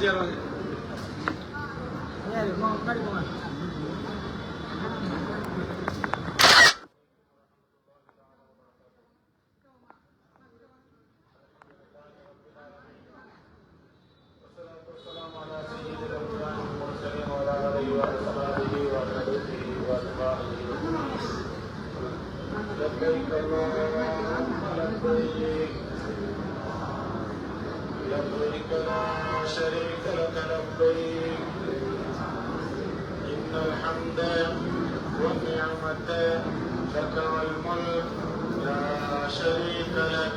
செய்யறாங்க. لبيك اللهم لبيك لبيك لا شريك لك لبيك إن الحمد والنعمة لك والملك لا شريك لك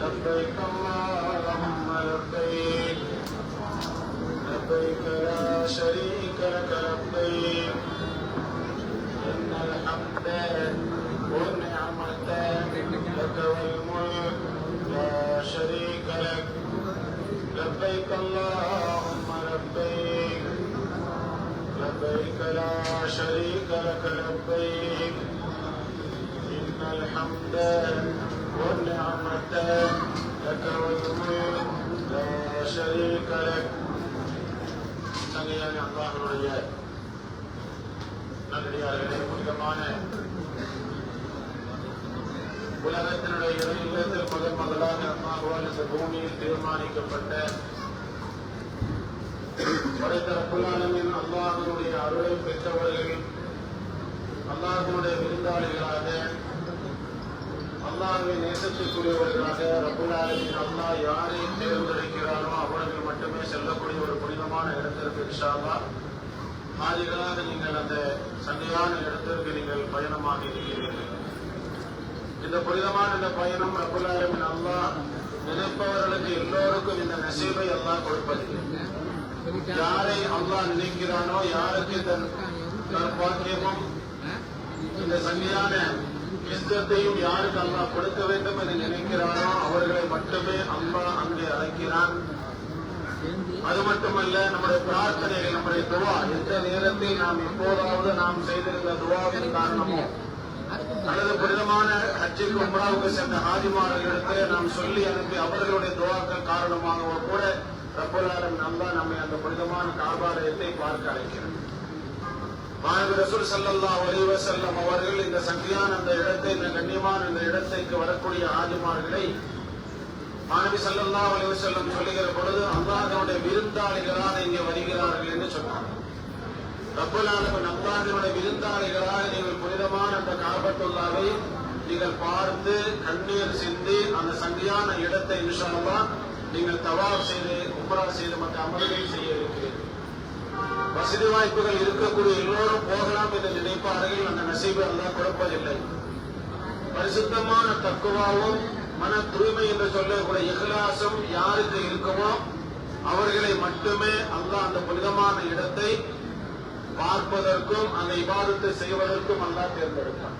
لبيك اللهم لبيك لبيك لا شريك لك لبيك إن الحمد والنعمة لك والملك لا شريك لك لبيك اللهم لبيك لبيك لا شريك لك لبيك إن الحمد والنعمة لك والملك لا شريك لك. சங்கையான அல்லாஹ்வுடைய நல்லடியார்களே, முக்கியமான உலகத்தினுடைய இல்லத்தில் முதலாக அல்லாஹ்வால் இந்த பூமியில் தீர்மானிக்கப்பட்ட படைத்த ரப்புல் ஆலமீன் அல்லாஹ்வுடைய அருளை பெற்றவர்கள், அல்லாஹ்வுடைய விருந்தாளிகளாக, அல்லாஹ்வை நேசத்திற்குரியவர்களாக ரப்புல் ஆலமீன் அல்லாஹ் யாரை தேர்ந்தெடுக்கிறாரோ அவர்கள் மட்டுமே செல்லக்கூடிய ஒரு புனிதமான இடத்திற்கு இன்ஷா அல்லாஹ் ஆதிகளாக நீங்கள் அந்த சங்கையான இடத்திற்கு நீங்கள் பயணமாக இருக்கிறீர்கள். இந்த புனிதமான இந்த பயணம் ரப்புல் ஆலமீன் அல்லாஹ் நினைப்பவர்களுக்கு எல்லோருக்கும் இந்த நசீபை அல்லாஹ் கொடுப்பதில்லை. யாரை அல்லாஹ் நினைக்கிறானோ, யாருக்கு தன் பாக்கியமும் இந்த சங்கையான இஸ்தத்தையும் யாருக்கு அல்லாஹ் கொடுக்க வேண்டும் என்று நினைக்கிறானோ அவர்களை மட்டுமே அல்லாஹ் அங்கே அழைக்கிறான். அது மட்டுமல்ல, நம்முடைய பிரார்த்தனைகள், நம்முடைய துவா, எந்த நேரத்தில் நாம் எப்போதாவது நாம் செய்திருந்த துவாவின் காரணமோ அல்லது புனிதமான ஹஜ்ஜுக்கு உம்ராவுக்கு சென்ற ஹாஜிமார்களிடத்திலே நாம் சொல்லி அனுப்பி அவர்களுடைய துவாக்கள் காரணமாகவோ கூட ரப்புல் ஆலமீன் அல்லாஹ் நம்மை அந்த புனிதமான காபாலயத்தை பார்க்க அழைக்கிறார். மாணவி ரசூல் ஸல்லல்லாஹு அலைஹி வஸல்லம் அவர்கள் இந்த சங்கையான அந்த இடத்தை, இந்த கண்ணியமான இந்த இடத்திற்கு வரக்கூடிய ஹாஜிமார்களை மாணவி ஸல்லல்லாஹு அலைஹி வஸல்லம் சொல்லுகிற பொழுது அல்லாஹ்வுடைய விருந்தாளிகளாக இங்கே வருகிறார்கள் என்று சொன்னார். ரப்புல் ஆலமீன் அல்லாஹ்வுடைய விருந்தாளிகளாக நீங்கள் புனிதமான அந்த காபத்துல்லாவை நீங்கள் பார்த்து கண்ணீர் சிந்தி அந்த சங்கையான இடத்தை இன்ஷா அல்லாஹ் நீங்கள் தவாப் செய்து உம்ரா செய்து மற்ற அமல்கள் செய்ய இருக்கிறீர்கள். வசதி வாய்ப்புகள் இருக்கக்கூடிய எல்லோரும் போகலாம் என்று நினைப்பார்கள். அந்த நசீபை அல்லாஹ் கொடுப்பதில்லை. பரிசுத்தமான தக்குவாவும் மன தூய்மை என்று சொல்லக்கூடிய இஹ்லாஸும் யாருக்கு இருக்குமோ அவர்களை மட்டுமே அல்லாஹ் அந்த புனிதமான இடத்தை பார்ப்பதற்கும் அந்த இபாதத்தை செய்வதற்கும் அல்லாஹ் தேர்ந்தெடுப்பார்.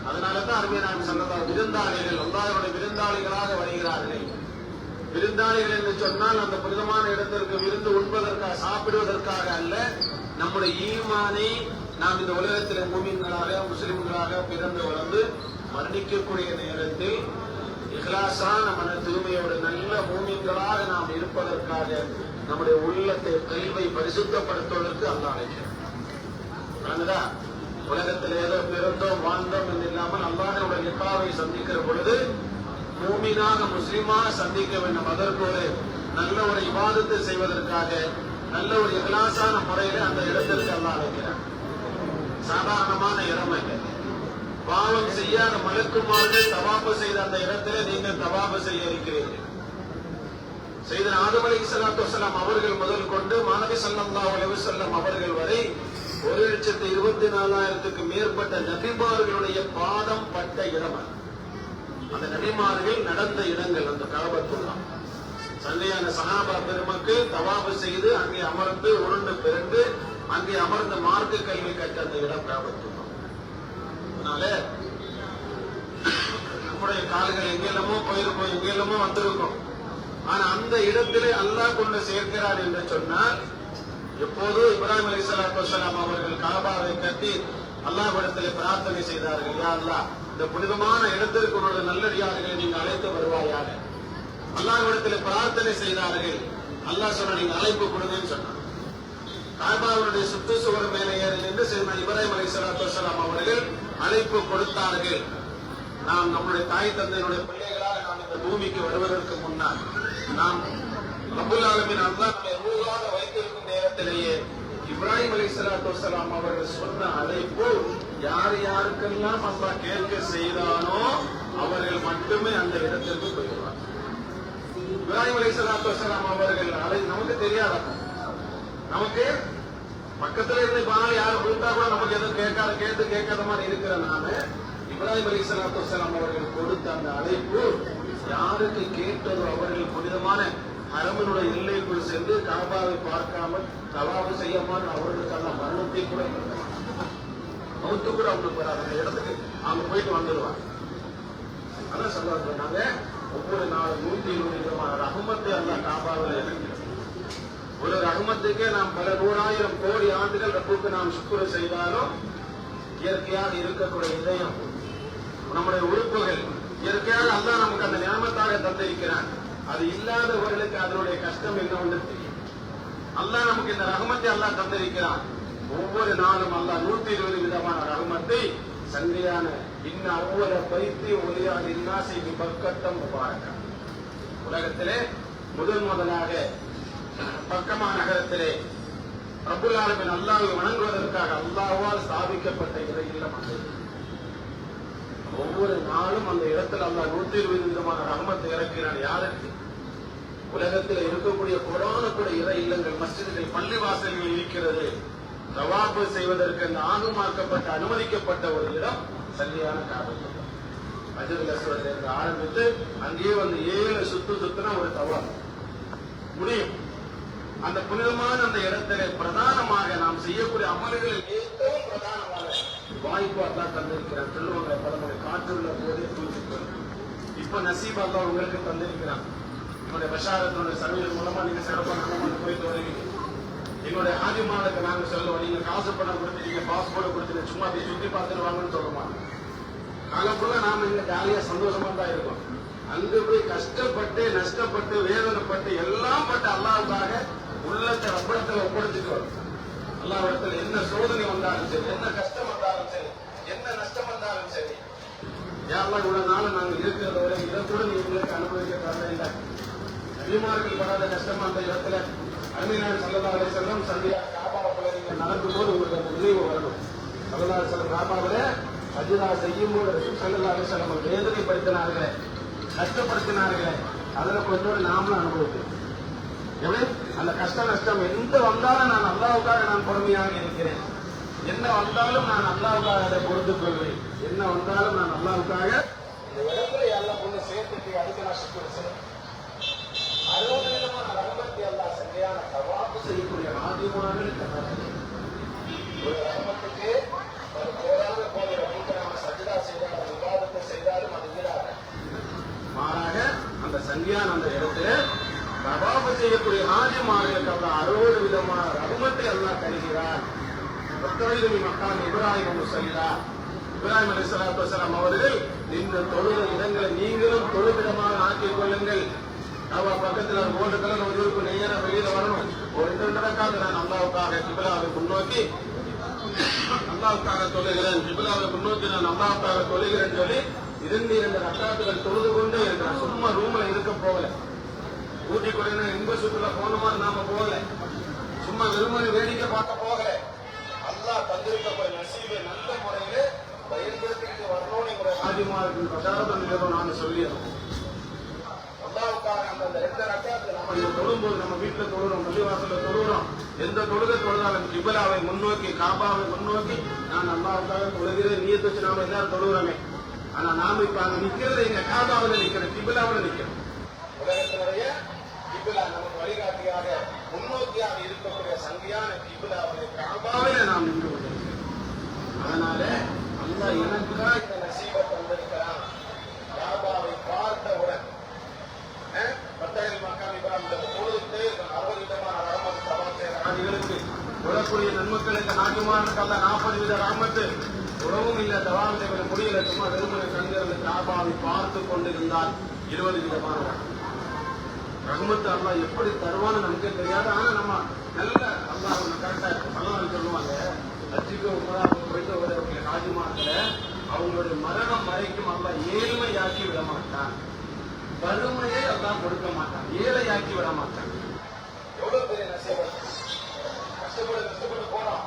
அதனாலதான் அருமையான ஸல்லல்லாஹு விருந்தாளிகள் அல்லாஹ்வுடைய விருந்தாளிகளாக வருகிறார்கள். விருந்தாளிகள் என்று சொன்னால் அந்த புனிதமான இடத்திற்கு விருந்து உண்பதற்காக, சாப்பிடுவதற்காக அல்ல. நம்முடைய ஈமானை நாம் இந்த உலகத்தில் மூமின்களாக, முஸ்லிம்களாக பிறந்து வளர்ந்து மரணிக்கக்கூடிய நேரத்தில் இஹ்லாஸான மன தூய்மையோடு நல்ல மூமின்களாக நாம் இருப்பதற்காக நம்முடைய உள்ளத்தை, கல்வை பரிசுத்தப்படுத்துவதற்கு அல்லாஹ் அழைக்கிறார். உலகத்தில் ஏதோ பிறந்தோம் வாழ்ந்தோம் என்று இல்லாமல் அல்லாஹ்வுடைய லிகாவை சந்திக்கிற பொழுது மூமினாக, முஸ்லிமாக சந்திக்க வேண்டும். அதற்கு ஒரு நல்ல ஒரு இபாதத்தை செய்வதற்காக நல்ல ஒரு இஹ்லாஸான முறையில அந்த இடத்திற்கு அல்லாஹ் அழைக்கிறார். சாதாரணமான இடம் அல்ல. பாவம் செய்யாத மலக்குமார்கள் தவாபு செய்த அந்த இடத்திலே நீங்கள் தவாபு செய்ய இருக்கிறீர்கள். சையதுனா ஆதம் அலைஹிஸ்ஸலாத்து வஸ்ஸலாம் அவர்கள் முதல் கொண்டு மாணவி ஸல்லல்லாஹு அலைஹி வஸல்லம் அவர்கள் வரை 1,24,000க்கு மேற்பட்ட நபிமார்களுடைய பாதம் பட்ட இடம். அந்த நபிமார்கள் நடந்த இடங்கள் அந்த காபத்துல்லாஹ். சங்கையான சஹாபா பெருமக்கள் தவாபு செய்து அங்கே அமர்ந்து உருண்டு பிறந்து அங்கே அமர்ந்த மார்க்க கல்வி கற்ற அந்த இடம் காபத்துல்லாஹ். அதனால நம்முடைய கால்கள் எங்கெல்லாமோ போயிருக்கோம், எங்கெல்லாமோ வந்திருக்கோம். ஆனா அந்த இடத்திலே அல்லாஹ் கொண்டு சேர்க்கிறார் என்று சொன்னால், எப்போது இப்ராஹிம் அலைஹிஸ்ஸலாத்து வஸ்ஸலாம் அவர்கள் காபாவை கட்டி அல்லாஹ்விடத்திலே பிரார்த்தனை செய்தார்கள், யா அல்லாஹ் இந்த புனிதமான இடத்திற்கு உன்னுடைய நல்லடியார்களை நீங்கள் அழைத்து வருவாயாக. அல்லாஹ்விடத்திலே பிரார்த்தனை செய்தார்கள். அல்லாஹ் சொன்ன நீங்க அழைப்பு கொடுங்கன்னு சொன்னான். காபாவுடைய சுற்றுச்சுவர் மேலே ஏறி நின்று செய்த இப்ராஹிம் அலைஹிஸ்ஸலாத்து வஸ்ஸலாம் அவர்கள் அழைப்பு கொடுத்தார்கள். நாம் நம்முடைய தாய் தந்தையினுடைய பிள்ளைகளாக நாம் இந்த பூமிக்கு வருவதற்கு முன்னால் நாம் ரப்புல் ஆலமீன் அல்லாஹ் நம்மை ரூஹாக வைத்திருக்கும் நேரத்திலேயே இப்ராஹிம் அலைஹிஸ்ஸலாத்து வஸ்ஸலாம் அவர்கள் சொன்ன அழைப்பு யார் யாருக்கெல்லாம் அல்லாஹ் கேட்க செய்தானோ அவர்கள் மட்டுமே அந்த இடத்திற்கு போயிடுவார். இப்ராஹிம் அலைஹிஸ்ஸலாத்து வஸ்ஸலாம் அவர்கள் நமக்கு தெரியாத, நமக்கு பக்கத்துல இருந்து பால் யாரும் கொடுத்தா கூட நமக்கு எதுவும் கேட்காத மாதிரி இருக்கிற நாம இப்ராஹிம் அலைஹிஸ்ஸலாத்து வஸ்ஸலாம் அவர்கள் கொடுத்த அந்த அழைப்பு யாருக்கு கேட்டதோ அவர்கள் புனிதமான ஹரமினுடைய எல்லைக்குள் சென்று காபாவை பார்க்காமல் தவாஃப் செய்யாமல் அவர்களுக்கான மரணத்தை கூட மௌத்து கூட அவங்களுக்கு வராது. அந்த இடத்துக்கு அவங்க போயிட்டு வந்துடுவாங்க. அதான் சொல்ல சொன்னாங்க, ஒவ்வொரு நாள் 120 விதமான ரஹ்மத்தை அல்லாஹ் காபாவில் இறக்கிறார். ஒரு ரஹ்மத்துக்கே நாம் பல 100,000 கோடி ஆண்டுகள் ரப்புக்கு நாம் சுக்ர் செய்தாலும் இயற்கையாக இருக்கக்கூடிய இதயம், நம்முடைய உறுப்புகள் இயற்கையாக அல்லாஹ் நமக்கு அந்த நியமத்தாக தந்திருக்கிறான். அது இல்லாதவர்களுக்கு அதனுடைய கஷ்டம் என்னவென்று தெரியும். அல்லாஹ் நமக்கு இந்த ரஹ்மத்தை அல்லாஹ் தந்திருக்கிறான். ஒவ்வொரு நாளும் அல்லாஹ் 120 விதமான ரஹ்மத்தை சங்கையான இன்ன அவ்வள பைத்தி ஒளியாக இன்னாசி பக்கத்தம் முபாரக்கா. உலகத்திலே முதலாக பக்கமா நகரத்திலே ரப்புல் ஆலமீன் அல்லாஹ்வை வணங்குவதற்காக அல்லாஹ்வால் ஸ்தாபிக்கப்பட்ட இறை இல்லம் அது. ஒவ்வொரு நாளும் அந்த இடத்துல அல்லாஹ் 120 விதமான ரஹ்மத்தை இறக்கிறான். யாருக்கு? உலகத்தில் இருக்கக்கூடிய கோடான இறை இல்லங்கள், மஸ்ஜிதுகள், பள்ளிவாசல்கள் இருக்கிறது. தவாஃப் செய்வதற்கு அந்த ஆகுமாக்கப்பட்ட அனுமதிக்கப்பட்ட ஒரு இடம் சரியான காபத்துல்லா. ஹஜ்ருல் அஸ்வத்ல இருந்து ஆரம்பித்து அங்கேயே வந்து 7 சுத்துனா ஒரு தவாஃப் முடியும். அந்த புனிதமான அந்த இடத்திலே பிரதானமாக நாம் செய்யக்கூடிய அமல்களில் ஏற்றவும் பிரதானமான வாய்ப்பு அல்லாஹ் தந்திருக்கிறான். சொல்லுவாங்க பலமுறை, காற்றுள்ள போதே தூசிக்கொள். இப்ப நசீப் அல்லாஹ் உங்களுக்கு தந்திருக்கிறான். என்னுடைய பஷாரத்தினுடைய சர்வீஸ் மூலமா நீங்க சிறப்பாக போயிட்டு வருவீங்க. என்னுடைய ஆதிமானுக்கு நாங்க சொல்லுவோம், நீங்க காசு பணம் கொடுத்துட்டீங்க, பாஸ்போர்ட் கொடுத்துட்டு சும்மா போய் சுற்றி பார்த்துட்டு வாங்கன்னு சொல்லுமா. காலப்புள்ள நாம இங்க ஜாலியா சந்தோஷமா தான் இருக்கோம். அங்கு போய் கஷ்டப்பட்டு நஷ்டப்பட்டு வேதனைப்பட்டு எல்லாம் பட்டு அல்லாஹ்வுக்காக உள்ளத்தை ரப்படத்துல ஒப்படைச்சிட்டு வரும். அல்லாஹ்விடத்துல என்ன சோதனை வந்தாலும் சரி, என்ன கஷ்டம் வந்தாலும் சரி, என்ன நஷ்டம் வந்தாலும் சரி, யாரெல்லாம் இவ்வளவு நாள் நாங்கள் இருக்கிறத வரை இதை கூட நீ எங்களுக்கு அனுபவிக்க தரல இல்லை. நபிமார்கள் படாத கஷ்டமா அந்த இடத்துல அருமையான ஸல்லல்லாஹு அலைஹி வஸல்லம் சந்தியா காபாவுக்குள்ள நீங்க நடக்கும் போது உங்களுக்கு அந்த நினைவு வரணும். ஸல்லல்லாஹு அலைஹி வஸல்லம் காபாவில சஜ்தா செய்யும் போது ஸல்லல்லாஹு அலைஹி வஸல்லம் வேதனைப்படுத்தினார்களே, கஷ்டப்படுத்தினார்களே, அதுல கொஞ்சோடு நாமளும் அனுபவிக்கிறோம். எப்படி அந்த கஷ்ட நஷ்டம் எந்த வந்தாலும் நான் அல்லாஹ்வுக்காக நான் பொறுமையாக இருக்கிறேன். என்ன வந்தாலும் நான் அல்லாஹ்வுக்காக அதை பொறுத்துக் கொள்வேன். என்ன வந்தாலும் நான் அல்லாஹ்வுக்காக இந்த இடத்துல எல்லாம் கொண்டு சேர்த்துட்டு அதுக்கு நான் சுக்குர் செய்வேன். 60 விதமான ரஹ்மத்தை அல்லாஹ் சரியான தவாஃப் செய்யக்கூடிய ஆதிமார்களுக்கு ஒரு ரஹ்மத்துக்கு ஒரு கோடான கோடி ரஹ்மத்தை நாம சஜ்தா செய்தாலும் விவாதத்தை செய்தாலும் அது ஈடாக மாறாக அந்த சங்கியான அந்த இடத்துல தவாஃப் செய்யக்கூடிய ஆதிமார்களுக்கு அல்லாஹ் 60 விதமான ரஹ்மத்தை அல்லாஹ் தருகிறார். மக்கான் இப்ராஹிம் முஸல்லா, இப்ராஹிம் அலைஹிஸ்ஸலாத்து வஸலாம் அவர்கள் இந்த தொழுத இடங்களை நீங்களும் தொழுவிடமாக ஆக்கிக் கொள்ளுங்கள். பக்கத்துல ரோடு கலர் ஒரு நேரம் வெளியில வரணும். ஒரு 2 ரக்காத் நான் அல்லாஹ்வுக்காக கிப்லாவை முன்னோக்கி அல்லாஹ்வுக்காக தொழுகிறேன், கிப்லாவை முன்னோக்கி நான் அல்லாஹ்வுக்காக தொழுகிறேன்னு சொல்லி 2 ரக்காத்துகள் தொழுது கொண்டே இருக்கிறேன். சும்மா ரூம்ல இருக்க போகல, ஊட்டி கொடையின இன்ப சுற்றுலா போன மாதிரி நாம போகல, சும்மா வெறுமனை வேடிக்கை பார்க்க போகல. அல்லாஹ் தந்திருக்க நசீபை நல்ல முறையில பயன்படுத்திட்டு வரணும்னு எங்களுடைய ஆதிமார்கள் பிரச்சாரத்தை நான் சொல்லிடுறோம். அல்லாஹ்வுக்காக அந்த 2 ரக்காத்து நம்ம இதை தொழும்போது நம்ம வீட்டுல தொழுறோம், பள்ளிவாசல்ல தொழுறோம். எந்த தொழுகை தொழுதாலும் கிப்லாவை முன்னோக்கி காபாவை முன்னோக்கி நான் அல்லாஹ்வுக்காக தொழுகிறேன் நியத்து வச்சு நாம எல்லாரும் தொழுகிறோமே. ஆனா நாம இப்ப அங்க நிக்கிறது எங்க காபாவில் நிக்கிறோம், கிப்லாவில் நிக்கிறோம். உலகத்தினுடைய கிப்லா நமக்கு வழிகாட்டியாக முன்னோக்கியாக இருக்கக்கூடிய சங்கையான கிப்லாவை காபாவில நாம் நின்று கொண்டிருக்கிறோம். அதனால அல்லாஹ் எனக்குதான் இந்த நசீபை தந்திருக்கிறான். காபாவை பார்த்தவுடன் உடக்கூடிய நன்மக்களுக்கு நாட்டுமானுக்கு அல்ல 40 வித ராமத்து உறவும் இல்ல, தவாவை முடியல, சும்மா வெறுமனை கண்கள் காபாவை பார்த்து கொண்டிருந்தால் 20 விதமான ரஹ்மத்து அல்லாஹ் எப்படி தருவான்னு நமக்கே தெரியாது. ஆனா நம்ம நல்ல அல்லாஹ் கரெக்டா பலவான் சொல்லுவாங்க, ஹஜ்ஜுக்கு போயிட்டு வரக்கூடிய ஹாஜிமார்களை அவங்களுடைய மரணம் வரைக்கும் அல்லாஹ் ஏழ்மையாக்கி விட மாட்டான், வறுமையை அல்லாஹ் கொடுக்க மாட்டான், ஏழையாக்கி விட மாட்டான். எவ்வளவு பெரிய நசீபத். கஷ்டப்பட்டு போறோம்.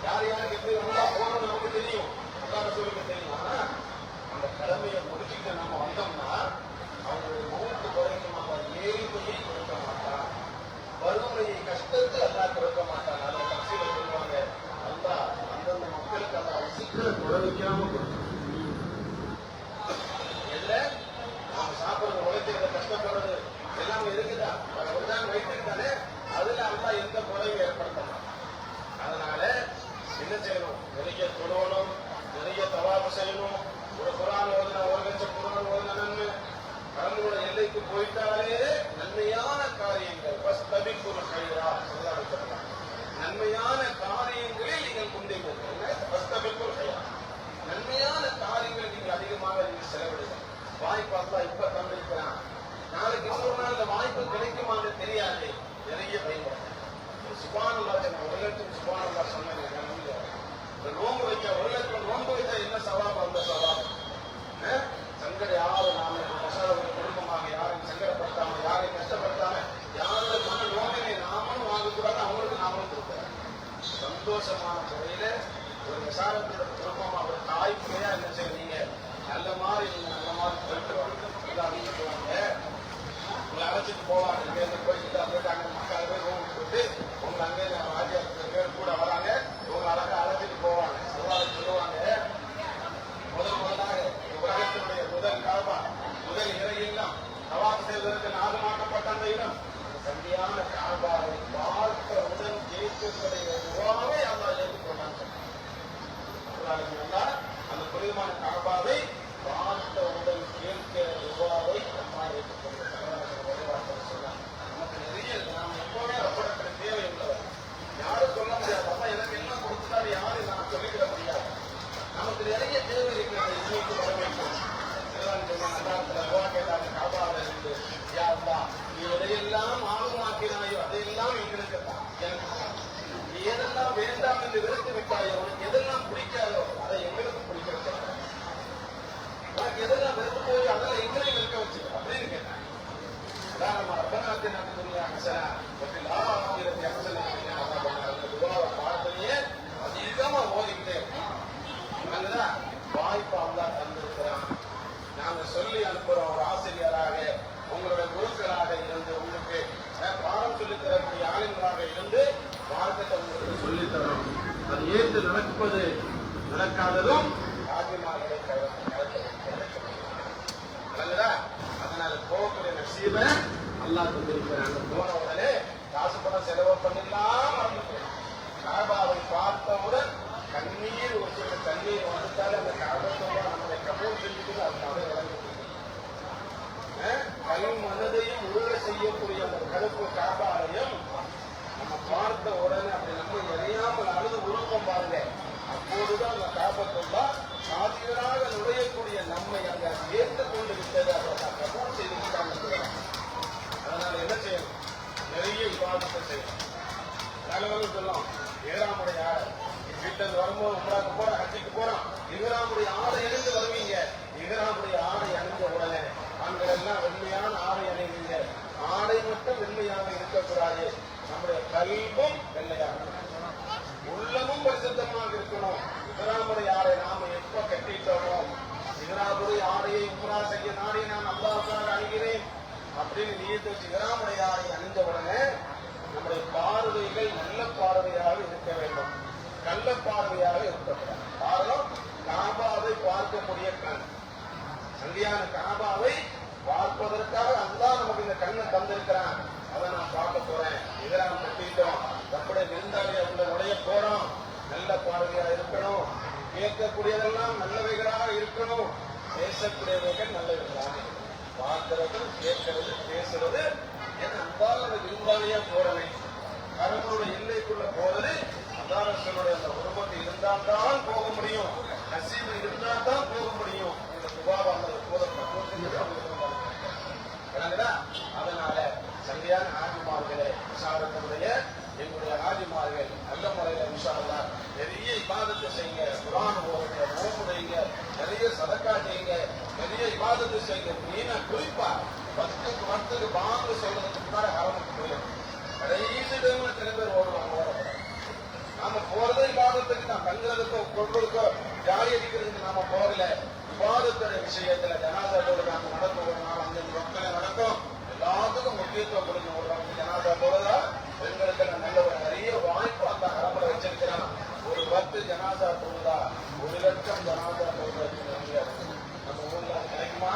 யார் யாருக்கு எப்படி வந்தா போறது நமக்கு தெரியும், அல்லாஹ் ரசூலுக்கு தெரியும். ஆனா அந்த கடமையை முடிச்சுட்டு நம்ம வந்தோம்னா அவங்களுடைய மௌத்து வரைக்கும் அல்லாஹ் ஏழ்மையை கொடுக்க மாட்டான், வறுமையை கஷ்டத்தை அல்லாஹ் கொடுக்க மாட்டான். அதை தப்சீல சொல்லுவாங்க, அல்லாஹ் அந்தந்த மக்களுக்கு அல்லாஹ் சீக்கிரம் உழைக்காம கொடுக்கும். எதுல நாம சாப்பிடுறது, உழைக்கிறது, கஷ்டப்படுறது எல்லாமே இருக்குதா, ஒருதான் வயிற்றுக்கு தானே, அதுல அல்லாஹ் எந்த குறையும் ஏற்படுத்த மாட்டான். அதனால என்ன செய்யணும், நிறைய தொழணும், நிறைய தவாபு செய்யணும். ஒரு குரான் ஓதுனா 1,00,000 குரான் ஓதுன நன்மை. கடவுளோட எல்லைக்கு போயிட்டாலே நன்மையான காரியங்கள் நன்மையான காரியங்களில் நீங்கள் முந்தை நன்மையான காரியங்களை நீங்கள் அதிகமாக நீங்கள் செலவிடுங்க. வாய்ப்பு அல்லா இப்ப தந்திருக்கிறான், நாளைக்கு இன்னொரு நாள் இந்த வாய்ப்பு கிடைக்குமான்னு தெரியாது. நிறைய பயன்படுத்த சுபானல்லா 1,00,000 சுபானல்லா சொன்னாங்க. நோம்பு வைக்க 1,00,000 நோம்பு வைத்தா என்ன சவாபம்? அந்த சவாபம் சங்கட யாரும் நாம குடும்பமாக யாரையும் சங்கடப்படுத்தாம, யாரையும் கஷ்டப்படுத்தாம, யாரோட மன நோவினை நாமளும் வாங்கக்கூடாது, அவங்களுக்கு நாமளும் கொடுக்கிறாங்க. சந்தோஷமான முறையில ஒரு விசாரத்தோட குடும்பம் அவர் தாய் பிள்ளையா என்ன செய்வீங்க, நல்ல மாதிரி நீங்க நல்ல மாதிரி போயிட்டு வாங்க. உங்களை அழைச்சிட்டு போவாங்க, இங்க போயிட்டு போயிட்டாங்க, மக்கள் போய் ரூம் போட்டு உங்களை அங்கே ராஜ்யத்துக்கு பேர் கூட வராங்க, உங்களை அழகா அழைச்சிட்டு போவாங்க. சொல்லுவாங்க, முதலாக உலகத்தினுடைய முதல் காபா, முதல் இறை இல்லம், தவாப் செய்வதற்கு நாகமாக்கப்பட்ட அந்த இடம், சந்தியான காபாவை பார்த்தவுடன் ஜெயிக்கக்கூடிய துவாவை அல்லாஹ் ஏற்றுக்கொண்டான். அந்த புனிதமான காபாவை பார்த்தவுடன் கேட்க துவாவை அல்லாஹ் ஏற்றுக்கொண்டார். நமக்கு நிறைய நாம் எப்பவுமே அப்படக்கிற தேவை உள்ளவர். யாரும் சொல்ல முடியாது, அப்பா எனக்கு என்ன கொடுத்துட்டாரு யாரும் நான் சொல்லிவிட முடியாது. நமக்கு நிறைய தேவை இருக்கிறது. இன்னைக்கு வர வேண்டும் கேட்டாங்க, காபாவில் இருந்து யா அல்லாஹ் நீ எதையெல்லாம் ஆர்வமாக்கினாயோ அதையெல்லாம் எங்களுக்கு எனக்கு நீ எதெல்லாம் வேண்டாம் என்று வெறுத்து விட்டாயோ, உனக்கு எதெல்லாம் பிடிக்காதோ அதை எங்களுக்கு பிடிக்க வைக்க, உனக்கு எதெல்லாம் வெறுத்து போய் அதெல்லாம் எங்களையும் இருக்க வச்சு அப்படின்னு கேட்டாங்க. உதாரணமா ரப்பனாத்தி நாட்டு துணியா அசனா ஆகிரத்தி அசனா அந்த துவாவை பார்த்தையே அதிகமா ஓதிக்கிட்டே அங்கதான் வாய்ப்பு அல்லாஹ் தந்திருக்கிறான். நாங்க சொல்லி அனுப்புறோம், ஒரு ஆசிரியராக உங்களுடைய குருக்களாக இருந்து உங்களுக்கு பாடம் சொல்லித் தரக்கூடிய ஆளுங்களாக இருந்து மார்க்கத்தை உங்களுக்கு சொல்லித் தரோம். அது ஏற்று நடப்பது நடக்காததும் ராஜ்யமாகளை நடக்குதா. அதனால போகக்கூடிய நசீப அல்லாஹ் தந்திருக்கிறாங்க. போன உடனே காசு பணம் செலவு பண்ணிடலாம். காபாவை பார்த்தவுடன் கண்ணீர் ஒரு சில தண்ணீர் வந்துட்டாலே அந்த காபத்தோட நம்மளை கபூல் செஞ்சுட்டு அதுக்காக விளங்குது. கல் மனதையும் உருள செய்யக்கூடிய அந்த கருப்பு காபாலையும் நம்ம பார்த்த உடனே அப்படி நம்ம எதையாமல் அழுது உருவம் பாருங்க. அப்போதுதான் அந்த காபத்தோட சாதிகளாக நுழையக்கூடிய நம்மை அங்க ஏற்றுக் கொண்டு விட்டது, அதை கபூல் செய்துட்டாங்க. அதனால என்ன செய்யணும், நிறைய விவாதத்தை செய்யணும். தலைவர்கள் சொல்லும், ஏழாமுடைய வீட்டில் வரும்போது உங்களாக்கு போறோம், ஹஜ்ஜுக்கு போறோம், இஹ்ராமுடைய ஆடை அணிந்து வருவீங்க. இஹ்ராமுடைய ஆடை அணிந்த உடனே ஆண்கள் எல்லாம் வெண்மையான ஆடை அணிவீங்க. ஆடை மட்டும் வெண்மையாக இருக்கக்கூடாது, நம்முடைய கல்வும் வெள்ளையாக, உள்ளமும் பரிசுத்தமாக இருக்கணும். இஹ்ராமுடைய ஆடை நாம எப்ப கட்டிட்டோமோ, இஹ்ராமுடைய ஆடையை உம்ரா செய்ய நாடி நான் அல்லாஹ்வுக்காக அணிகிறேன் அப்படின்னு நியத்து வச்சு இஹ்ராமுடைய ஆடை அணிந்த உடனே நம்முடைய பார்வைகள் நல்ல பார்வையாக இருக்க வேண்டும், நல்ல பார்வையாக இருக்கக்கூடாது. காரணம், காபாவை பார்க்கக்கூடிய கண். சந்தியான காபாவை பார்ப்பதற்காக அல்லாஹ் நமக்கு இந்த கண்ணை தந்திருக்கிறான். அதை நான் பார்க்க போறேன், இதெல்லாம் கட்டிட்டோம், நம்முடைய விருந்தாளியா உள்ள நுழைய போறோம், நல்ல பார்வையா இருக்கணும், கேட்கக்கூடியதெல்லாம் நல்லவைகளாக இருக்கணும், பேசக்கூடியவைகள் நல்லவைகளாக, பார்க்கிறது, கேட்கிறது, பேசுறது அல்லாஹ் விருந்தாளியா போறேன். கடவுளுடைய எல்லைக்குள்ள போறது அல்லாஹ்வுடைய அந்த உருவத்தை இருந்தால் தான் போக முடியும், நசீபு இருந்தால் தான் போக முடியும். இந்த துவாவை அந்த அதனால செய்ய குறிப்பா 10 வருஷத்துக்கு பாங்கு சொல்றதுக்கு முன்னாடி ஹரமுக்கு போயிடும். கடைசி டைம்ல சில பேர் ஓடுவாங்க. நாம போறதே விவாதத்துக்கு தான், தங்குறதுக்கோ கொள்றதுக்கோ ஜாலி அடிக்கிறதுக்கு நாம போகல. விவாதத்துடைய விஷயத்துல ஜனாதா போறது அங்க நடக்கும், அங்க மக்களை நடக்கும், எல்லாத்துக்கும் முக்கியத்துவம் கொடுக்கும். ஒரு ஜனாதா போறதா பெண்களுக்கு நல்ல ஒரு நிறைய வாய்ப்பு அந்த ஹரமுல வச்சிருக்கிறான். ஒரு 10 ஜனாதா போகுதா 1 லட்சம் ஜனாதா போகிறது நம்ம ஊர்ல கிடைக்குமா?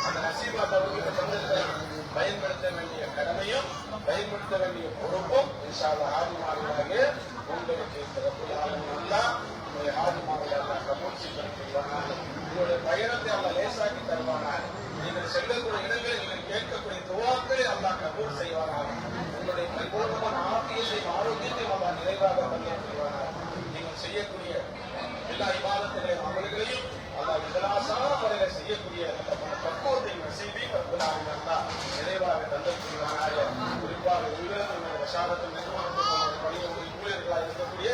அந்த நசீபா தவிர்த்து தந்திருக்கிறான். பயன்படுத்த வேண்டிய கடமையும் பயன்படுத்த வேண்டிய பொறுப்பும் இன்ஷா அல்லாஹ் ஆதிமார்களாக உங்களுக்கு நல்லா உங்களுடைய ஆதிமார்களாக கபூல் செய்வாங்க. உங்களுடைய பயணத்தை அல்லாஹ் லேசாக்கி தருவானார். நீங்கள் செல்லக்கூடிய இடங்களில் நீங்கள் கேட்கக்கூடிய துவாக்களை அல்லாஹ் கபூல் செய்வானார். உங்களுடைய பரிபூர்ணமான ஆரோக்கியத்தையும் ஆரோக்கியத்தையும் அல்லாஹ் நிறைவாக தந்திருக்கிறார். நீங்கள் செய்யக்கூடிய எல்லா இபாதத்திலையும் அமல்களையும் அல்லாஹ் விதலாசான முறையில செய்யக்கூடிய பக்குவத்தை நசீபி நிறைவாக தந்திருக்கிறார். குறிப்பாக வசாரத்தின் நிறுவனத்தில் பணிபுரியும் ஊழியர்களாக இருக்கக்கூடிய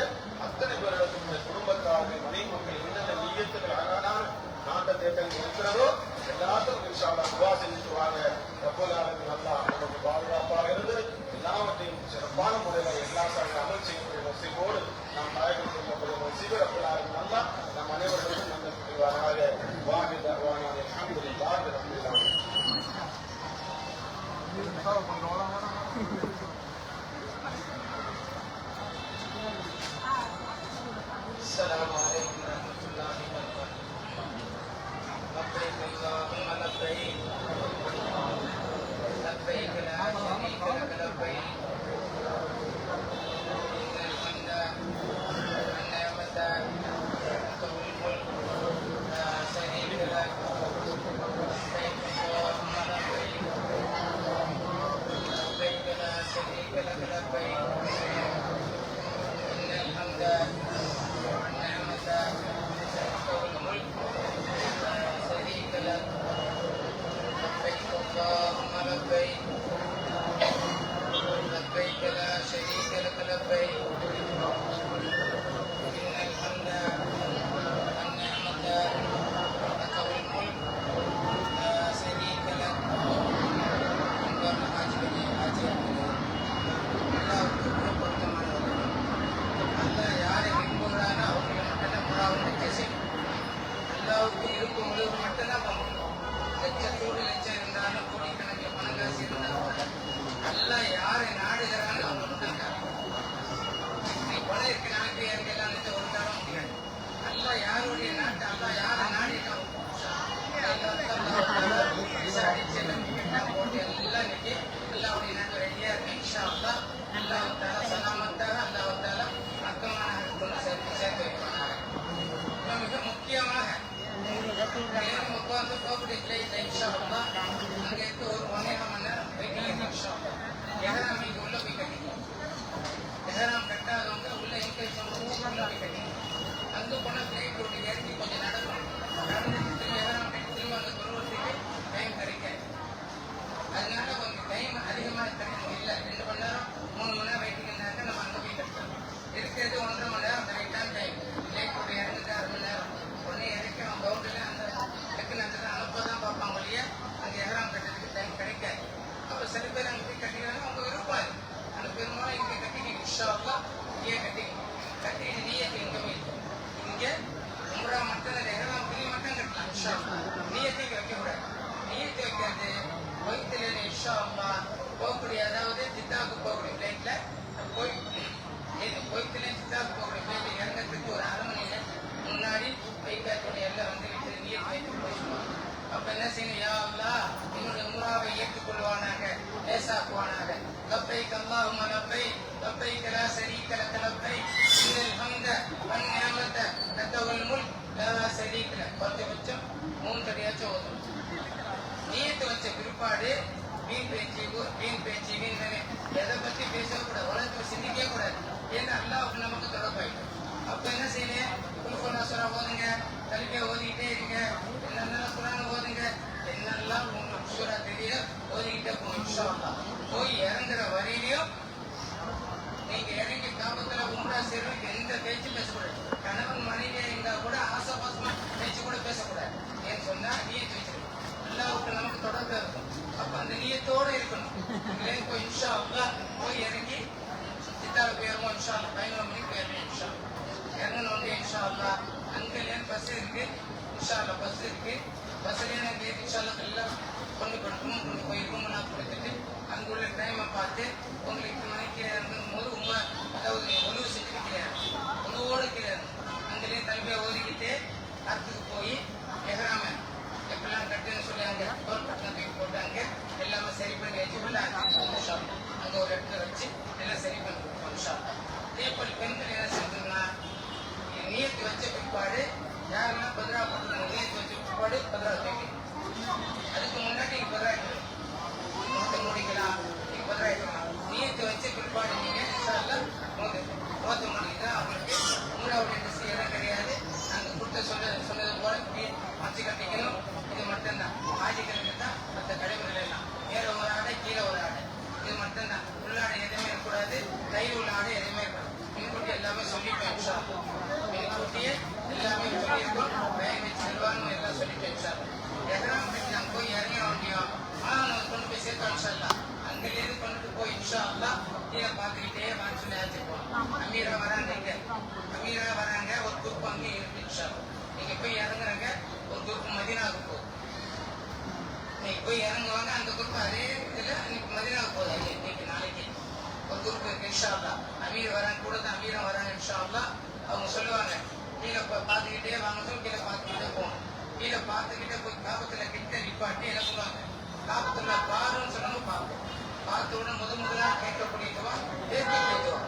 அத்தனை பேரிடத்தினுடைய குடும்பத்தார்கள் மனைவி மக்கள் என்னென்ன நீயத்துகள் அழகான நாட்ட தேட்டங்கள் இருக்கிறதோ எல்லாத்துக்கும் இன்ஷா அல்லாஹ் துஆ செஞ்சுட்டு வாங்க. ரப்பல் ஆலமீன் அல்லாஹ் நமக்கு பாதுகாப்பாக இருந்து எல்லாவற்றையும் சிறப்பான முறையில் எல்லா அமல் செய்யக்கூடிய நசீபோடு நாம் நாயகம் சொல்லக்கூடிய நசீபு ரப்பல் ஆலமீன் அல்லாஹ் நம் அனைவர்களுக்கும் நன்மை புரிவாராக. வாஹித் தஅவானா அல்ஹம்துலில்லாஹி ரப்பில் ஆலமீன். السلام عليكم ورحمة الله وبركاته. لبيك اللهم لبيك لبيك لا شريك لك لبيك إن الحمد والنعمة لك والملك لا شريك لك لبيك اللهم لبيك لبيك لا شريك لك لبيك إن الحمد والنعمة لك والملك لا شريك لك لبيك اللهم لبيك لبيك لا شريك لك لبيك إن الحمد والنعمة لك والملك لا شريك لك. அல்லாஹ் யாரை விரும்புகிறானோ அவங்களை மட்டும்தான் புறாவும் வச்சு அல்லாவுக்கு இருக்கும் உழவு மட்டும்தான் பண்ணணும். லட்சத்தோடு லட்சம் இருந்தாலும் கோடிக்கணக்கில் பணம் காசு இருந்தாலும் அல்லாஹ் யாரை நாடுகிறானோ அவங்க மட்டும் நீ பணம் இருக்க நாட்டு எல்லாம் நினைச்ச ஒரு தரம் முடியாது. அல்லாஹ் யாருடைய நாட்டு அல்லாஹ் யாரை நாடிட்டோம் போட்டு எல்லாம் இன்னைக்கு அல்லாவுடைய நாட்டு ரெடியா இருக்கு. இன்ஷா அல்லாஹ் அல்லாஹ்வுத்தால சலாமத்தாக அல்லாஹ்வுத்தால மக்கமான கொண்டு சேர்த்து வைப்பாங்க. மிக முக்கியமாக உட்கார்ந்து போகக்கூடிய பிளேட்ல இன்ஷா அல்லாஹ் அங்க இருந்து ஒரு 1.5 மணி நேரம் வைக்கல. இன்ஷா அல்லாஹ் எஹராம் இங்க உள்ள போய் கட்டிக்கலாம். எஹராம் கட்டாதவங்க உள்ள இன்கேஸ் உள்ள போய் கட்டிக்கலாம். அங்க போன பிளேட் ரோட்டு ஏறி கொஞ்சம் நடக்கணும். நடந்துட்டு எஹராம் கட்டி திரும்ப அங்க வருவதற்கு டைம் கிடைக்காது. அதனால கொஞ்சம் டைம் அதிகமாக கிடைக்கும். இல்லை 2 மணி நேரம் 3 மணி நேரம் வெயிட்டிங்னாக்க நம்ம அங்கே போய் கட்டலாம். இருக்கிறது 1.5 மணி நேரம் அந்த ரைட்டான டைம். பிளேட் ரோட்டு இறங்கிட்டு 1/2 மணி நேரம் உடனே இறக்கி அவங்க கவுண்டரில் அந்த டக்குன்னு அந்த அனுப்பதான் பார்ப்பாங்க இல்லையா, அங்கே எஹராம் கட்டுறதுக்கு டைம் கிடைக்காது. அப்போ சில பேர் அங்கே போய் கட்டிக்கிறாங்க, அவங்க விருப்பாரு. அந்த பெரும்பாலும் இங்கே கட்டிக்கிட்டு இன்ஷா அல்லாஹ் இங்கே கட்டிக்கிட்டு நீயத்தை இங்கே போய் இங்கே உம்ரா மட்டும் எஹராம் பிரி மட்டும் கட்டலாம். இன்ஷா அல்லாஹ் நீயத்தைக்கு வைக்கக்கூடாது. நீயத்தை வைக்கிறது வயிற்றுல இன்ஷா அல்லாஹ் போகக்கூடிய, அதாவது ஜித்தாவுக்கு போகக்கூடிய பிளேட்ல போய் வயிற்றுல ஜித்தாவுக்கு போகக்கூடிய பிளேட்ல இறங்கிறதுக்கு ஒரு 1/2 மணி நேரம் முன்னாடி வைக்காத்துடைய எல்லாம் வந்து விட்டு நீர் வைத்து போயிடுவாங்க. அப்ப என்ன செய்யணும்? யா அல்லாஹ் என்னுடைய உம்ராவை ஏற்றுக்கொள்வானாக, லேசாக்குவானாக. லப்பைக் அல்லாஹும்ம லப்பைக் லப்பைக் லா ஷரீக லக லப்பைக் இன்னல் ஹம்த வன் நிஅமத லக வல் முல்க் லா ஷரீக லக். குறைஞ்சபட்சம் 3 தடவையாச்சும் ஓதும். நீயத்து வச்ச பிற்பாடு வீண் பேச்சு எதை பத்தி பேசக்கூடாது, உலகத்துல சிந்திக்கவே கூடாது. ஏன்னா அல்லாஹ் நமக்கு தொடர்பாயிடும். அப்ப என்ன செய்யணும்? குல்ஃபுல்லா ஓதுங்க, கல்வியை ஓதிக்கிட்டே இருங்க, என்னென்ன குரான் ஓதுங்க, என்னெல்லாம் உங்களுக்கு சூரா தெரிய ஓதிக்கிட்டே போகணும். இன்ஷா அல்லாஹ் போய் இறங்குற வரையிலையும் நீங்க இறங்கி காபத்துல உம்ரா செய்யறதுக்கு எந்த பேச்சும் பேசக்கூடாது. கணவன் மனைவியா இருந்தா கூட ஆசபாசமா பேச்சு கூட பேசக்கூடாது. ஏன்னு சொன்னா நீயத்து இருக்கு, இன்ஷா அல்லாஹ் பஸ் இருக்கு. பஸ்லேயே நாங்கள் இன்ஷா அல்லாஹ் எல்லாம் கொண்டு போய் ரூம்லாம் கொடுத்துட்டு அங்குள்ள டைமை பார்த்து உங்களுக்கு மணிக்கு போது அதாவது ஒழுவு செஞ்சுருக்கிறேன், ஒழுவோடு இருக்கிறேன். அங்கேயே தலைமையை ஒதுக்கிட்டு அடுத்துக்கு போய் எகராம எப்பெல்லாம் கட்டுன்னு சொல்லி அங்கே டோல் கட்டணம் தூக்கி போட்டு அங்கே எல்லாமே சரி பண்ணி வச்சுக்கொள்ள அங்கே ஒரு இடத்துல வச்சு எல்லாம் சரி பண்ணி கொடுப்போம். அதேபோல் பெண்கள் என்ன செஞ்சோம்னா நீயத்து வச்ச பிற்பாடு யாரெல்லாம் பதிரா போட்டுருக்காங்க, நீயத்து வச்ச பிற்பாடு பதிரா தூக்கணும். அதுக்கு முன்னாடி நீங்க பதிராயிக்கணும், முடிக்கலாம், நீங்க பதிராயிக்கலாம். நீயத்து வச்ச பிற்பாடு நீங்க மோத்த முடிக்கலாம். அவங்களுக்கு மூணாவது இண்டஸ்ட்ரி இடம் கிடையாது. நாங்கள் கொடுத்த சொன்னது போல மச்சு கட்டிக்கணும். இது மட்டும்தான் ஆஜிகளுக்கு தான் மற்ற கடைமுறைகள் எல்லாம் மேல ஒரு ஆடை கீழே ஒரு ஆடை, இது மட்டும்தான். உள்ளாடை எதுவுமே இருக்கக்கூடாது, கையில் உள்ள ஆடை எதுவுமே இருக்கக்கூடாது. முன்கூட்டி எல்லாமே சொல்லிப்பேன், முன்கூட்டியே எல்லாமே சொல்லியிருக்கோம். பயன் வச்சு செல்வான்னு எல்லாம் சொல்லிப்பேன். எகராம் கட்டி நாங்கள் போய் இறங்க வேண்டியோம். ஆனால் கொண்டு போய் சேர்த்தோம். அங்கிலேருந்து கொண்டு போய் இன்ஷா அல்லாஹ் கீழே பார்த்துக்கிட்டே வாங்க சொல்லி ஆச்சுப்போம். அமீரா வராங்க, இங்க அமீரா வராங்க, ஒரு குரூப் அங்கே இருக்கு. இன்ஷா நீங்க போய் இறங்குறாங்க, ஒரு குரூப் மதீனாவுக்கு போகுது. நீங்க போய் இறங்குவாங்க, அந்த குரூப் அதே இதுல இன்னைக்கு மதீனாவுக்கு போகுது. இன்னைக்கு நாளைக்கு ஒரு குரூப் இருக்கு. இன்ஷா அல்லாஹ் அமீர் வராங்க, கூட தான் அமீரும் வராங்க. இன்ஷா அல்லாஹ் அவங்க சொல்லுவாங்க கீழே பார்த்துக்கிட்டே வாங்க சொல்லி கீழே பார்த்துக்கிட்டே போகணும். கீழே பார்த்துக்கிட்டே போய் காபத்துல கிட்ட நிப்பாட்டி என்ன சொல்லுவாங்க, காபத்துல பாருன்னு சொல்லணும். பார்ப்போம் பார்த்தோட முதலாக கேட்கக்கூடியதுவா ஏற்க கேட்குவா.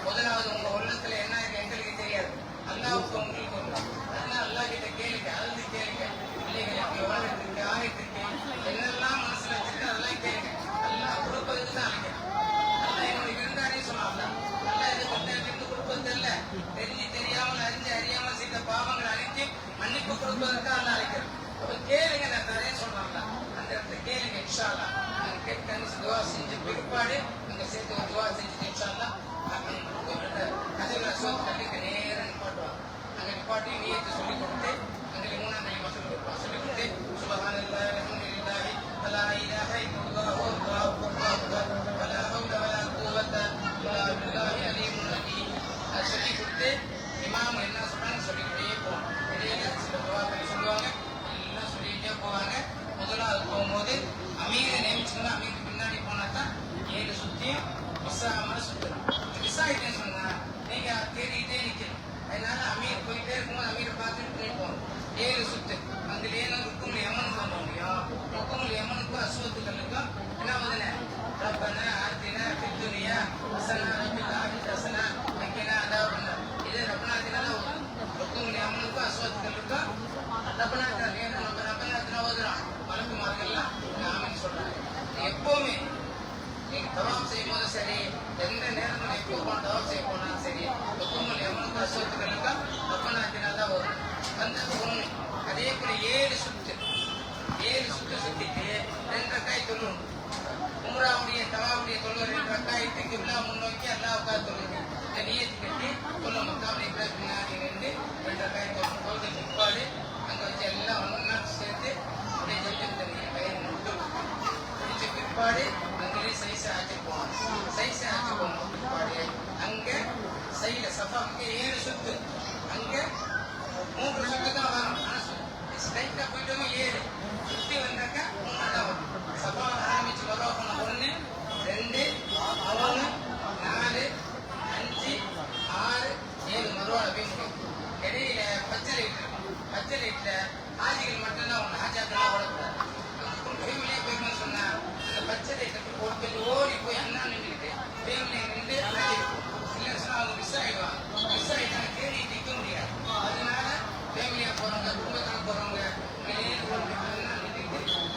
முதலாவது உங்க உள்ளத்துல என்ன இருக்கு எங்களுக்கு தெரியாது, அல்லாவுக்கு உங்களுக்கு ஒன்று. அதனால அல்லா கிட்ட கேளுங்க, அழுது கேளுங்க. பிள்ளைகள் எப்படி வாழ்ந்துட்டு இருக்கு, ஆகிட்டு இருக்கு, என்னெல்லாம் மனசுல வச்சிருக்கு அதெல்லாம் கேளுங்க. அல்லா கொடுப்பதுக்கு தான் அழைக்கிறேன். அல்லா என்னுடைய விருந்தானே சொன்னாங்க. அல்லா இது கொண்டு கொடுப்பது தெரியல, தெரிஞ்சு தெரியாமல் அறிஞ்சு அறியாமல் செய்த பாவங்களை அழித்து மன்னிப்பு கொடுப்பதற்கு அல்லா அழைக்கிறேன். அப்ப கேளுங்க, நான் தரேன் சொல்றாங்க. அந்த இடத்துல கேளுங்க. இன்ஷா அல்லாஹ் நாங்க கேட்க துவா செஞ்ச பிற்பாடு அங்க சேர்த்து ஒரு துவா செஞ்சுட்டு இன்ஷா அல்லாஹ் கல்லுக்கு நேரம் நிப்பாட்டுவாங்க. அங்க நிப்பாட்டி நீயத்தை சொல்லி கொடுத்து அங்கே மூணாம் நிலைமை சொல்லி கொடுத்து சுபஹானல்லாஹி அல்ஹம்துலில்லாஹி வலா இலாஹா இல்லல்லாஹு வல்லாஹு அக்பர் வலா ஹவ்ல வலா குவத்த இல்லா பில்லாஹி அலீமுல் ஹகீம் அது சொல்லி கொடுத்து இமாம் என்ன சொல்றாங்க சொல்லிக்கிட்டே போவாங்க. இடையில சில துவாக்களை சொல்லுவாங்க, எல்லாம் சொல்லிக்கிட்டே போவாங்க. முதலாவது போகும்போது அமீரை நியமிச்சுக்கணும். அமீருக்கு பின்னாடி போனா தான் 7 சுத்தியும் மிஸ் ஆகாம சுத்தணும். மிஸ் ஆகிட்டேன்னு சொன்னா நீங்க தேடிக்கிட்டே நிக்கணும். அதனால அமீர் போயிட்டே இருக்கும்போது அமீரை பார்த்துட்டு போகணும். 7 சுத்து அங்கே ருக்குமுல் யமன் பண்ண முடியும். ருக்குமுல் யமனுக்கும் அசுவத்துக்களுக்கும் என்ன முதல்ல ரப்பனா ஆத்தினா ஃபித் துன்யா ஹஸனா வஃபில் ஆখিরাতি ஹஸனா வகினா அதாபன்னா. இது ரப்பனா ஆத்தினா ருக்குமுல் யமனுக்கும் அசுவத்துக்களுக்கும் ரப்பனா ஆத்தினா ஓதுறான். மலக்கு மார்கள்லாம் ஆமீன் சொல்றாங்க. எப்பவுமே நீங்க தவாப் செய்யும் போது சரி, எந்த நேரத்தில் எப்போ தவாப் செய்ய போனாலும் சரி, ருக்குமுல் யமனுக்கும் அசுவத்துக்களுக்கும் ரப்பனா ஆத்தினா தான் வரும். வந்து போகணும். அதே போல 7 சுத்து சுத்திட்டு 2 ரக்காய் தொழுணும். உம்ராவுடைய தவாவுடைய தொழுவ 2 ரக்காயத்து கிப்லா முன்னோக்கி அல்லாஹ்வுக்காக தொழுங்க. இந்த நியத்து கட்டி தொழும். மக்காவுடைய பின்னாடி நின்று 2 ரக்காய் தொழும். தொழுது பிற்பாடு அங்க வச்சு எல்லாம் ஒன்னா சேர்த்து அப்படியே ஜெயிச்சு பயிர் முடிச்ச பிற்பாடு அங்கே சைஸ் ஆச்சு போகணும். சைஸ் ஆச்சு போகணும் பிற்பாடு அங்க சைல சஃபாவுக்கு 7 சுத்து, அங்க 3 சுத்து தான் வரும். ஸ்ட்ரைட்டா போயிட்டோம் 7 சுத்தி வந்தாக்கா 3 தான் வரும். சபா ஆரம்பிச்சு வரும் 1 2 3 4 5 6 7 மறுவாழ போய் இடையில பச்சை லைட் இருக்கும். பச்சை லைட்ல ஆஜிகள் மட்டும்தான் ஒன்று, ஆஜாக்கெல்லாம் ஓடக்கூடாது. ஃபேமிலியே போய்க்கணும்னு சொன்னா அந்த பச்சை லைட்டை போட்டு ஓடி போய் அண்ணா நின்றுட்டு ஃபேமிலியை நின்று ஆஜி இருக்கும். இல்லைன்னு சொன்னா அவங்க மிஸ் ஆகிடுவாங்க. மிஸ் ஆகிட்டாங்க தேடி நிற்க முடியாது. அதனால ஃபேமிலியா போறவங்க, குடும்பத்தில் போறவங்க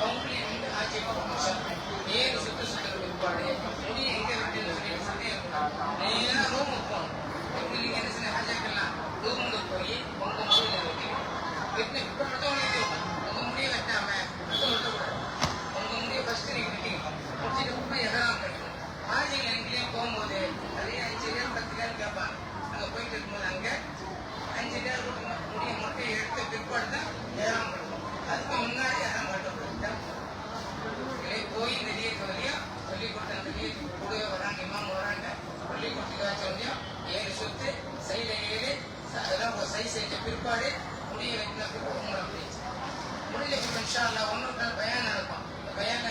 அவங்களையும் வந்து ஆட்சி போகணும். 7 சுற்று சுற்றுற பிற்பாடு முடி எங்க இருக்குன்னு சொல்லி சந்தேகம் நேரம் ரூமுக்கு போகணும். நீங்க என்ன செய்ய ஹாஜாக்கெல்லாம் ரூமுக்கு போய் உங்க முடியல வைக்கணும். இப்ப மற்றவங்களுக்கு உங்க முடிய வெட்டாம மற்ற விட்டக்கூடாது. உங்க முடிய ஃபர்ஸ்ட் நீங்க வெட்டிக்கணும். முடிச்சுட்டு கூட எதாவது கிடைக்கணும். ஹாஜிகள் எங்கேயும் போகும்போது நிறைய 5 பேர் 10 பேர் கேட்பாங்க. அங்க போயிட்டு இருக்கும்போது அங்க 5 பேர் முடிய மொட்டை எடுத்த பிற்பாடு தான் ஏறாம இருக்கும். அதுக்கு முன்னாடி யாரும் கட்டப்படுத்த போய் இந்த நீருக்கு வரையும் சொல்லி கொடுத்த அந்த நீர் கூடவே வராங்க, இமாம் வராங்க. சொல்லி கொடுத்துக்காச்சும் 7 சுத்து சைல 7 அதெல்லாம் சைஸ் வச்ச பிற்பாடு புதிய வைத்துல உங்களை முடிச்சு முடிஞ்ச இன்ஷா அல்லாஹ் ஒன்றுக்கான பயான் நடக்கும். அந்த பயான்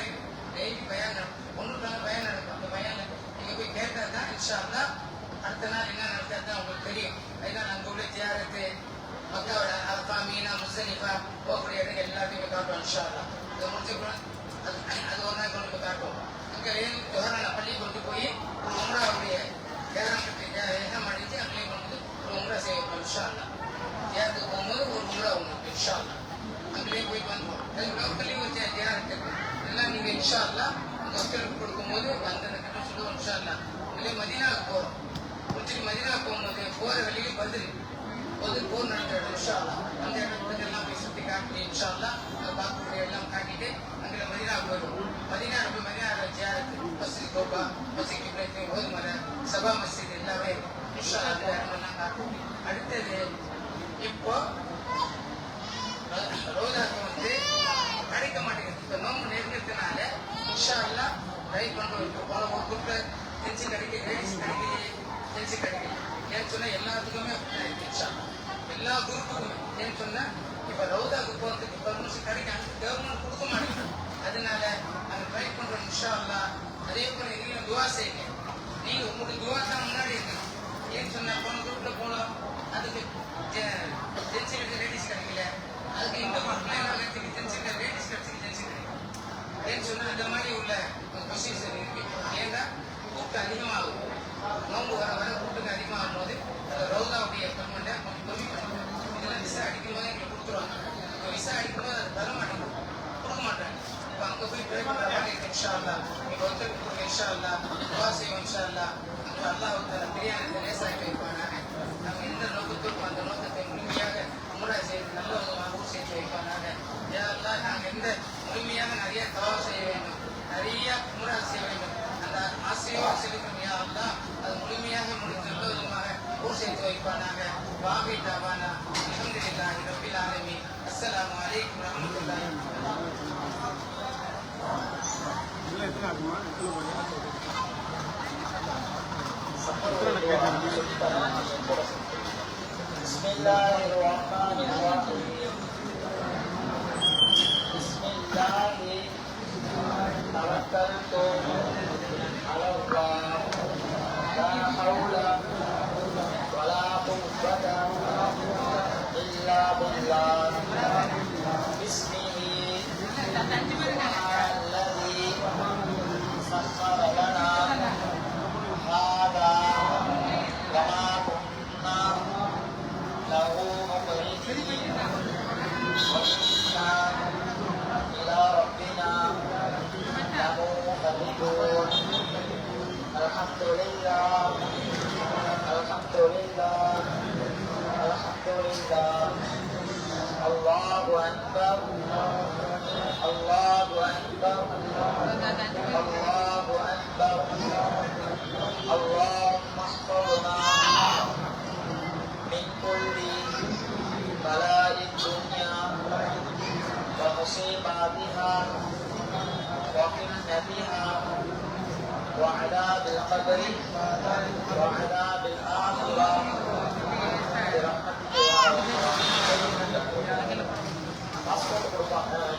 டெய்லி பயான் நடக்கும். ஒன்றுக்கான பயான் நடக்கும். அந்த பயான் நீங்க போய் கேட்டா தான் இன்ஷா அல்லாஹ் அடுத்த நாள் என்ன நடக்காது தான் உங்களுக்கு தெரியும். அதுதான் அங்கே உள்ள ஜியாரத்து மக்காவோட அரஃபா மீனா முஸ்தலிஃபா போகக்கூடிய இடங்கள் எல்லாத்தையுமே காட்டுவோம் இன்ஷா அல்லாஹ். இதை முடிச்சுக்கணும். அது ஒரு நாள் கொண்டு போய் காட்டுவோம். அங்கே ஜோஹரான பள்ளி கொண்டு போய் ஒரு உம்ராவுடைய எண்ணம் அடித்து அங்கேயும் கொண்டு ஒரு உம்ரா செய்வோம் இன்ஷா அல்லாஹ். ஜியாரத்துக்கு போகும்போது ஒரு உம்ரா ஒன்று இன்ஷா அல்லாஹ். அங்கேயும் போயிட்டு வந்துடும். லோக்கல்லையும் ஒரு ஜியாரத்து எல்லாம் நீங்கள் இன்ஷா அல்லாஹ் அந்த மக்களுக்கு கொடுக்கும்போது அந்த கிட்ட சொல்லுவோம் இன்ஷா அல்லாஹ். அங்கேயும் மதீனாவுக்கு போகிறோம். முடிச்சுட்டு மதீனாவுக்கு போகும்போது போகிற வழியில் போர் நடக்கிற இடம் இன்ஷா அல்லாஹ். அந்த இடத்துக்கெல்லாம் போய் சுற்றி காட்டி இன்ஷா அல்லாஹ் பார்க்கக்கூடிய எல்லாம் காட்டிட்டு அங்கே மதீனாவுக்கு போயிடுவோம். மதீனாவுக்கு மதீனாவில் ஜியாரத்து மஸ்ஜித் கோபா மஸ்ஜித் இப்ராஹிம் ஓதுமலை சபா மஸ்ஜித் எல்லாமே இன்ஷா அல்லாஹ் இடமெல்லாம் காட்டும். அடுத்தது இப்போ ரோஜாக்கு வந்து கிடைக்க மாட்டேங்குது. இப்போ நோம்பு நெருங்கிறதுனால இன்ஷா அல்லாஹ் ட்ரை பண்ணுறோம். போன ஒரு குரூப்பில் ஜென்ஸு கிடைக்குது, லேடிஸ் கிடைக்குது, ஜென்ஸு கிடைக்குது. ஏன்னு சொன்னால் எல்லாத்துக்குமே இன்ஷா அல்லாஹ் எல்லா குரூப்புக்குமே ஏன்னு சொன்னால் இப்போ ரவுதாவுக்கு போகிறதுக்கு பர்மிஷன் கிடைக்காது. கவர்மெண்ட் கொடுக்க மாட்டேங்குது. அதனால நாங்கள் ட்ரை பண்ணுறோம் இன்ஷா அல்லாஹ். அதே போல் எங்கேயும் துவா செய்யுங்க. நீங்கள் உங்களுக்கு துவா தான் முன்னாடி இருக்கணும். ஏன்னு சொன்னால் போன குரூப்பில் போனோம் அதுக்கு ஜென்ஸு கிடைக்க லேடிஸ் கிடைக்கல. அதுக்கு இந்த குரூப்பில் என்ன கிடைச்சிருக்கு ஜென்ஸு லேடிஸ் கிடைச்சிருக்கு ஜென்ஸு கிடைக்கும். ஏன்னு சொன்னால் அந்த மாதிரி உள்ள ப்ரொசீஜர் இருக்கு. ஏன்னா கூட்டு அதிகமாகும். நோம்பு வர வர கூட்டுக்கு அதிகமாகும் போது அந்த ரவுதாவுடைய கவர்மெண்ட்டை கொஞ்சம் கம்மி பண்ணிடுவாங்க. இதெல்லாம் விசா அடிக்கும் போது எங்களுக்கு கொடுத்துருவாங்க. இப்போ விசா அடிக்கும் போது அது தர மாட்டேங்குது, கொடுக்க மாட்டாங்க. இப்போ அங்கே போய் ட்ரை பண்ணுற மாதிரி இன்ஷா அல்லாஹ். இப்போ ஒருத்தருக்கு கொடுங்க இன்ஷா அல்லாஹ். துவா செய்வோம் இன்ஷா அல்லாஹ். அங்கே அல்லாஹ் ஒருத்தர் பிரியாணத்தை லேசாக்கி வைப்பானாங்க. நம்ம எந்த நோக்கத்திற்கும் அந்த நோக்கத்தை முழுமையாக உம்ரா செய்து நல்ல விதமாக சேர்த்து வைப்பானாங்க. இதெல்லாம் நாங்கள் எந்த முழுமையாக நிறைய தவா செய்ய வேண்டும், நிறைய உம்ரா செய்ய வேண்டும். அந்த ஆசையோடு செலுத்தும் யா அல்லாஹ் அது முழுமையாக முடித்து நல்ல விதமாக ஊர் சேர்த்து வைப்பானாங்க. வாபி தாவானா அல்ஹம்துலில்லாஹி ரப்பில் ஆலமீன். அஸ்ஸலாமு அலைக்கும் வரஹ்மத்துல்லாஹி Bismillahirrahmanirrahim. Bismillahi tawakkaltu 'ala Allah. La haula wa la quwwata illa billah. Bismihi alladhi sakhkhara lana hadha wa ma kunna lahu muqrinin wa inna ila rabbina lamunqalibun. Alhamdulillah, alhamdulillah, alhamdulillah. Allahu akbar, Allahu akbar, Allahu akbar. Allahumma ihfazna min kulli bala'id dunya wa musibatiha wa fitnatiha wa 'adzabil qabri wa 'adzabil akhirah bi rahmatika ya arhamar rahimin.